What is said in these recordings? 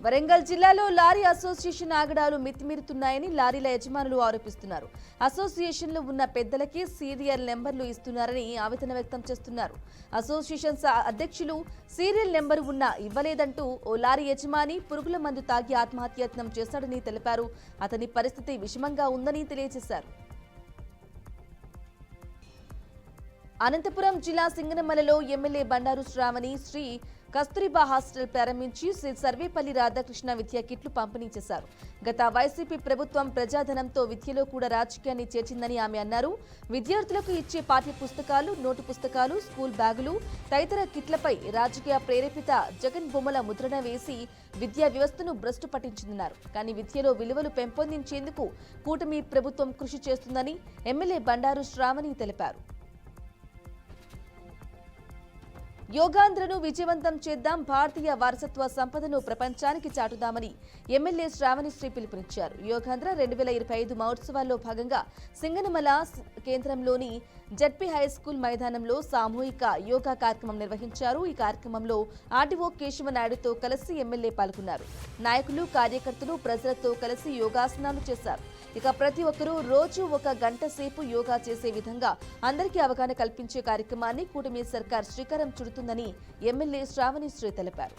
వరంగల్ జిల్లాలో lorry association ఆగడాలు మితిమీరుతున్నాయని లారీల యజమానులు ఆరోపిస్తున్నారు. అసోసియేషన్లో ఉన్న పెద్దలకి సీరియల్ నెంబర్లు ఇస్తున్నారని ఆవేదన వ్యక్తం చేస్తున్నారు. అసోసియేషన్ అధ్యక్షులు సీరియల్ నెంబర్ ఉన్నా ఇవ్వలేదంటూ ఓ లారీ యజమాని పురుగుల మందు తాగి ఆత్మహత్యయత్నం చేశాడని తెలిపారు. అతని పరిస్థితి విషమంగా ఉందని తెలియజేశారు. అనంతపురం జిల్లా సింగనమలలో ఎమ్మెల్యే బండారు శ్రావణి శ్రీ కస్తూరిబా హాస్టల్ ప్రారంభించి శ్రీ సర్వేపల్లి రాధాకృష్ణ విద్యా కిట్లు పంపిణీ చేశారు. గత వైసీపీ ప్రభుత్వం ప్రజాధనంతో విద్యలో కూడా రాజకీయాన్ని చేర్చిందని ఆమె అన్నారు. విద్యార్థులకు ఇచ్చే పాఠ్య పుస్తకాలు, నోటు పుస్తకాలు, స్కూల్ బ్యాగులు తదితర కిట్లపై రాజకీయ ప్రేరేపిత జగన్ బొమ్మల ముద్రణ వేసి విద్యా వ్యవస్థను భ్రష్టు పట్టించిందన్నారు. కానీ విద్యలో విలువలు పెంపొందించేందుకు కూటమి ప్రభుత్వం కృషి చేస్తుందని ఎమ్మెల్యే బండారు శ్రావణి తెలిపారు. యోగాంధ్రను విజయవంతం చేద్దాం, భారతీయ వారసత్వ సంపదను ప్రపంచానికి చాటుదామని ఎమ్మెల్యే శ్రావణిశ్రీ పిలుపునిచ్చారు. యోగాంధ్ర 2025 మహోత్సవాల్లో భాగంగా సింగనమల కేంద్రంలోని జడ్పీ హైస్కూల్ మైదానంలో సామూహిక యోగా కార్యక్రమం నిర్వహించారు. ఈ కార్యక్రమంలో ఆర్డీఓ కేశవనాయుడుతో కలిసి ఎమ్మెల్యే పాల్గొన్నారు. నాయకులు, కార్యకర్తలు ప్రజలతో కలిసి యోగాసనాలు చేశారు. ఇక ప్రతి ఒక్కరూ రోజు 1 గంట సేపు యోగా చేసే విధంగా అందరికీ అవగాహన కల్పించే కార్యక్రమాన్ని కూటమి సర్కార్ శ్రీకారం చుడుతుందని ఎమ్మెల్యే శ్రావణిశ్రీ తెలిపారు.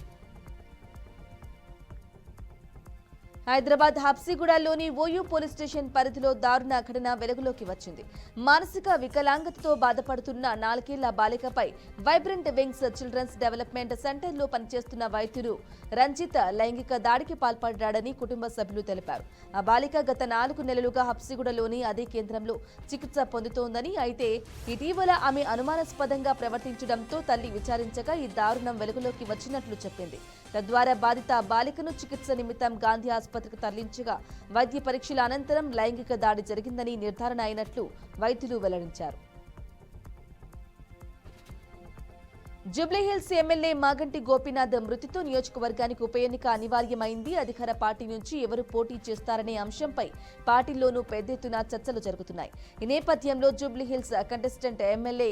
హైదరాబాద్ హబ్సిగూడలోని ఓయూ పోలీస్ స్టేషన్ పరిధిలో దారుణ ఘటన వెలుగులోకి వచ్చింది. మానసిక వికలాంగతతో బాధపడుతున్న 4 ఏళ్ల బాలికపై వైబ్రెంట్ వింగ్స్ చిల్డ్రన్స్ డెవలప్మెంట్ సెంటర్లో పనిచేస్తున్న వైద్యుడు రంజిత్ లైంగిక దాడికి పాల్పడ్డాడని కుటుంబ సభ్యులు తెలిపారు. ఆ బాలిక గత 4 నెలలుగా హబ్సిగూడలోని అదే కేంద్రంలో చికిత్స పొందుతోందని, అయితే ఇటీవల ఆమె అనుమానాస్పదంగా ప్రవర్తించడంతో తల్లి విచారించగా ఈ దారుణం వెలుగులోకి వచ్చినట్లు చెప్పింది. తద్వారా బాధిత బాలికను చికిత్స నిమిత్తం గాంధీ ఆసుపత్రికి తరలించగా వైద్య పరీక్షల అనంతరం లైంగిక దాడి జరిగిందని నిర్ధారణ అయినట్లు వైద్యులు వెల్లడించారు. జూబ్లీహిల్స్ ఎమ్మెల్యే మాగంటి గోపీనాథ్ మృతితో నియోజకవర్గానికి ఉప ఎన్నిక అనివార్యమైంది. అధికార పార్టీ నుంచి ఎవరు పోటీ చేస్తారనే అంశంపై పార్టీలోనూ పెద్ద ఎత్తున చర్చలు జరుగుతున్నాయి. ఈ నేపథ్యంలో Jubilee Hills contestant MLA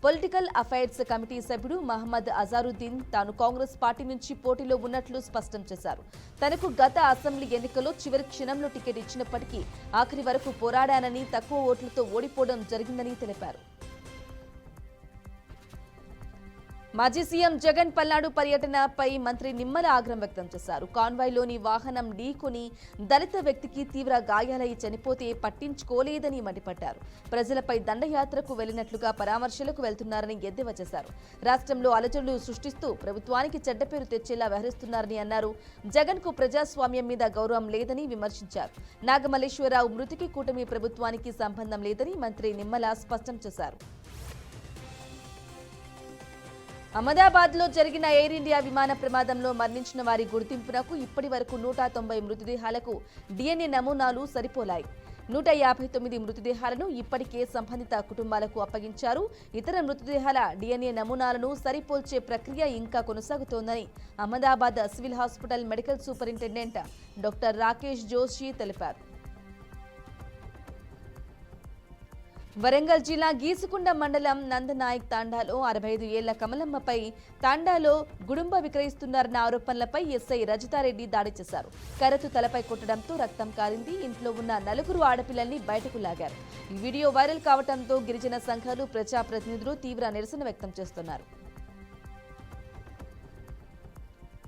political affairs committee సభ్యుడు మహమ్మద్ అజారుద్దీన్ తాను కాంగ్రెస్ పార్టీ నుంచి పోటీలో ఉన్నట్లు స్పష్టం చేశారు. తనకు గత అసెంబ్లీ ఎన్నికల్లో చివరి క్షణంలో టికెట్ ఇచ్చినప్పటికీ ఆఖరి వరకు పోరాడానని, తక్కువ ఓట్లతో ఓడిపోవడం జరిగిందని తెలిపారు. మాజీ సీఎం జగన్ పల్నాడు పర్యటనపై మంత్రి నిమ్మల ఆగ్రహం వ్యక్తం చేశారు. కాన్వాయ్లోని వాహనం ఢీకొని దళిత వ్యక్తికి తీవ్ర గాయాలై చనిపోతే పట్టించుకోలేదని మండిపడ్డారు. ప్రజలపై దండయాత్రకు వెళ్లినట్లుగా పరామర్శలకు వెళ్తున్నారని ఎద్దేవా చేశారు. రాష్ట్రంలో అలజడులు సృష్టిస్తూ ప్రభుత్వానికి చెడ్డ పేరు తెచ్చేలా వ్యవహరిస్తున్నారని అన్నారు. జగన్ కు ప్రజాస్వామ్యం మీద గౌరవం లేదని విమర్శించారు. నాగమల్లేశ్వరరావు మృతికి కూటమి ప్రభుత్వానికి సంబంధం లేదని మంత్రి నిమ్మల స్పష్టం చేశారు. అహ్మదాబాద్ లో జరిగిన ఎయిర్ ఇండియా విమాన ప్రమాదంలో మరణించిన వారి గుర్తింపునకు ఇప్పటి వరకు 190 మృతదేహాలకు డిఎన్ఏ నమూనాలు సరిపోలాయి. 159 మృతదేహాలను ఇప్పటికే సంబంధిత కుటుంబాలకు అప్పగించారు. ఇతర మృతదేహాల డిఎన్ఏ నమూనాలను సరిపోల్చే ప్రక్రియ ఇంకా కొనసాగుతోందని Ahmedabad civil hospital medical superintendent doctor Rakesh Joshi తెలిపారు. వరంగల్ జిల్లా గీసుకుండ మండలం నందనాయక్ తాండాలో 65 ఏళ్ల కమలమ్మపై తాండాలో గుడుంబ విక్రయిస్తున్నారన్న ఆరోపణలపై ఎస్ఐ రజితారెడ్డి దాడి చేశారు. కర్రతో తలపై కొట్టడంతో రక్తం కారింది. ఇంట్లో ఉన్న 4 ఆడపిల్లల్ని బయటకు లాగారు. ఈ వీడియో వైరల్ కావడంతో గిరిజన సంఘాలు, ప్రజాప్రతినిధులు తీవ్ర నిరసన వ్యక్తం చేస్తున్నారు.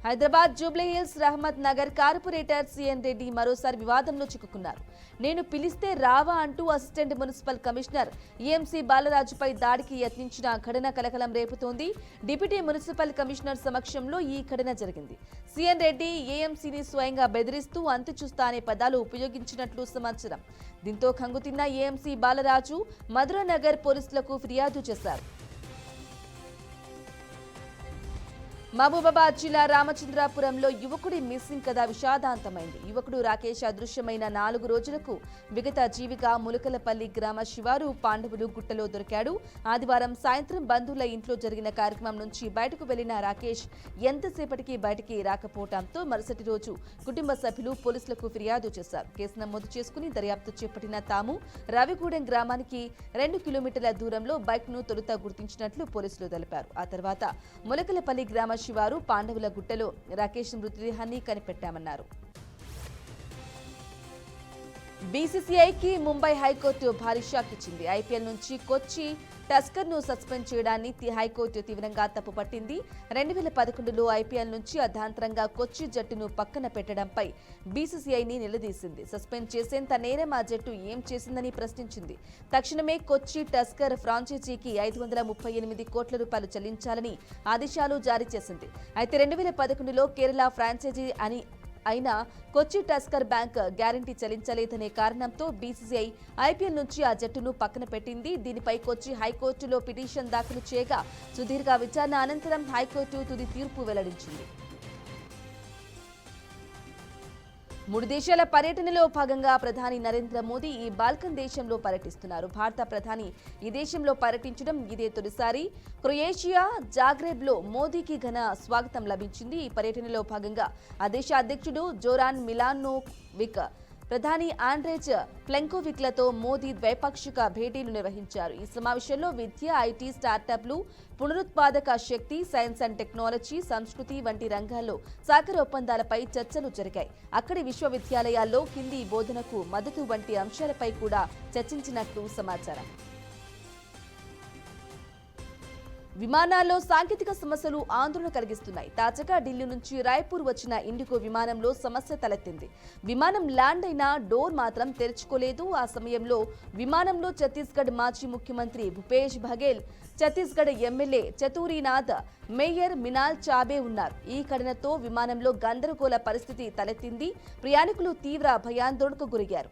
హైదరాబాద్ జూబ్లీహిల్స్ రహమత్ నగర్ కార్పొరేటర్ సిఎన్ రెడ్డి మరోసారి వివాదంలో చిక్కుకున్నారు. నేను పిలిస్తే రావా అంటూ అసిస్టెంట్ మున్సిపల్ కమిషనర్ ఈఎంసీ బాలరాజుపై దాడికి యత్నించిన ఘటన కలకలం రేపుతోంది. డిప్యూటీ మున్సిపల్ కమిషనర్ సమక్షంలో ఈ ఘటన జరిగింది. సిఎన్ రెడ్డి ఏఎంసీని స్వయంగా బెదిరిస్తూ అంతు చూస్తా అనే పదాలు ఉపయోగించినట్లు సమాచారం. దీంతో కంగుతిన్న ఏఎంసీ బాలరాజు మధురానగర్ పోలీసులకు ఫిర్యాదు చేశారు. మహబూబాబాద్ జిల్లా రామచంద్రాపురంలో యువకుడి మిస్సింగ్ కథ విషాదాంతమైంది. యువకుడు రాకేష్ అదృశ్యమైన 4 రోజులకు మిగతా జీవిగా ములకలపల్లి గ్రామ శివారు పాండవులు గుట్టలో దొరికాడు. ఆదివారం సాయంత్రం బంధువుల ఇంట్లో జరిగిన కార్యక్రమం నుంచి బయటకు వెళ్లిన రాకేష్ ఎంతసేపటికి బయటికి రాకపోవడంతో మరుసటి రోజు కుటుంబ సభ్యులు పోలీసులకు ఫిర్యాదు చేశారు. కేసు నమోదు చేసుకుని దర్యాప్తు చేపట్టిన తాము రవిగూడెం గ్రామానికి 2 కిలోమీటర్ల దూరంలో బైక్ ను తొలుత గుర్తించినట్లు పోలీసులు తెలిపారు. ఆ తర్వాత ములకలపల్లి గ్రామ శివారు పాండవుల గుట్టలో రాకేష్ మృతదేహాన్ని కనిపెట్టామన్నారు. బీసీసీఐకి ముంబై హైకోర్టు భారీ షాక్ ఇచ్చింది. ఐపీఎల్ నుంచి కొచ్చి టస్కర్ను సస్పెండ్ చేయడాన్ని హైకోర్టు తీవ్రంగా తప్పుపట్టింది. 2011లో ఐపీఎల్ నుంచి అర్ధాంతరంగా కొచ్చి జట్టును పక్కన పెట్టడంపై బీసీసీఐని నిలదీసింది. సస్పెండ్ చేసేంత నేరం ఆ జట్టు ఏం చేసిందని ప్రశ్నించింది. తక్షణమే కొచ్చి టస్కర్ ఫ్రాంచైజీకి 538 కోట్ల రూపాయలు చెల్లించాలని ఆదేశాలు జారీ చేసింది. అయితే 2011లో కేరళ ఫ్రాంచైజీ అయినా కొచ్చి టస్కర్ బ్యాంక్ గ్యారంటీ చెల్లించలేదనే కారణంతో బీసీసీఐ ఐపీఎల్ నుంచి ఆ జట్టును పక్కన పెట్టింది. దీనిపై కొచ్చి హైకోర్టులో పిటిషన్ దాఖలు చేయగా సుదీర్ఘ విచారణ అనంతరం హైకోర్టు తుది తీర్పు వెల్లడించింది. 3 దేశాల పర్యటనలో భాగంగా ప్రధాని నరేంద్ర మోదీ ఈ బాల్కన్ దేశంలో పర్యటిస్తున్నారు. భారత ప్రధాని ఈ దేశంలో పర్యటించడం ఇదే తొలిసారి. క్రొయేషియా జాగ్రెబ్లో మోదీకి ఘన స్వాగతం లభించింది. ఈ పర్యటనలో భాగంగా ఆ దేశ అధ్యక్షుడు జోరాన్ మిలానోవిక్, ప్రధాని ఆండ్రేజ్ ప్లెంకోవిక్లతో మోదీ ద్వైపాక్షిక భేటీలు నిర్వహించారు. ఈ సమావేశంలో విద్య, ఐటీ, స్టార్టప్లు, పునరుత్పాదక శక్తి, సైన్స్ అండ్ టెక్నాలజీ, సంస్కృతి వంటి రంగాల్లో సహకార ఒప్పందాలపై చర్చలు జరిగాయి. అక్కడి విశ్వవిద్యాలయాల్లో హిందీ బోధనకు మద్దతు వంటి అంశాలపై కూడా చర్చించినట్లు సమాచారం. విమానాల్లో సాంకేతిక సమస్యలు ఆందోళన కలిగిస్తున్నాయి. తాజాగా ఢిల్లీ నుంచి రాయ్పూర్ వచ్చిన ఇండిగో విమానంలో సమస్య తలెత్తింది. విమానం ల్యాండ్ అయినా డోర్ మాత్రం తెరుచుకోలేదు. ఆ సమయంలో విమానంలో ఛత్తీస్గఢ్ మాజీ ముఖ్యమంత్రి భూపేష్ బఘేల్, ఛత్తీస్గఢ్ ఎమ్మెల్యే చతూరీనాథ్, మేయర్ మినాల్ చాబే ఉన్నారు. ఈ ఘటనతో విమానంలో గందరగోళ పరిస్థితి తలెత్తింది. ప్రయాణికులు తీవ్ర భయాందోళనకు గురయ్యారు.